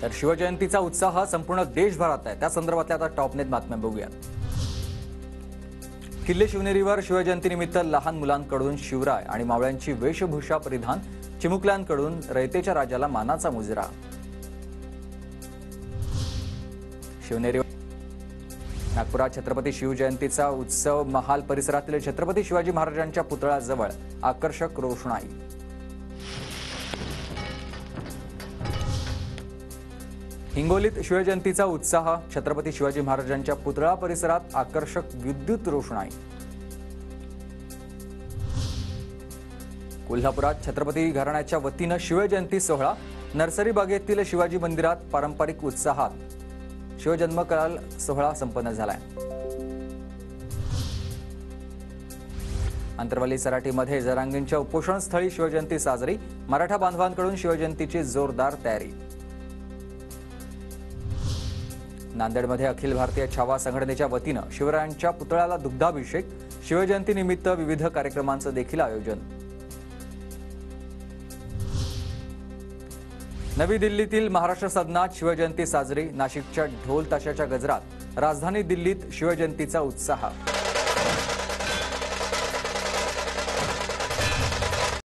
तर शिवजयंतीचा उत्साह संपूर्ण देशभरात आहे। त्या संदर्भातल्या आता टॉपनेट बातम्या बघूया। किल्ले शिवनेरीवर शिवजयंतीनिमित्त लहान मुलांकडून शिवराय आणि मावळ्यांची वेशभूषा परिधान, चिमुकल्यांकडून रयतेच्या राजाला मानाचा मुजरा। शिवनेरीवर नागपुरात छत्रपती शिवजयंतीचा उत्सव, महाल परिसरातील छत्रपती शिवाजी महाराजांच्या पुतळ्याजवळ आकर्षक रोषणाई। हिंगोलीत शिवजयंतीचा उत्साह, छत्रपती शिवाजी महाराजांच्या पुतळा परिसरात आकर्षक विद्युत रोषणाई। कोल्हापुरात छत्रपती घराण्याच्या वतीनं शिवजयंती सोहळा, नर्सरी बागेतील शिवाजी मंदिरात पारंपरिक उत्साहात शिवजन्मकाल सोहळा संपन्न झालाय। अंतरवली सराटीमध्ये जरांगींच्या उपोषणस्थळी शिवजयंती साजरी, मराठा बांधवांकडून शिवजयंतीची जोरदार तयारी। नांदेडमध्ये अखिल भारतीय छावा संघटनेच्या वतीनं शिवरायांच्या पुतळ्याला दुग्धाभिषेक, शिवजयंतीनिमित्त विविध कार्यक्रमांचं देखील आयोजन। नवी दिल्लीतील महाराष्ट्र सदनात शिवजयंती साजरी, नाशिकच्या ढोल ताशाच्या गजरात राजधानी दिल्लीत शिवजयंतीचा उत्साह।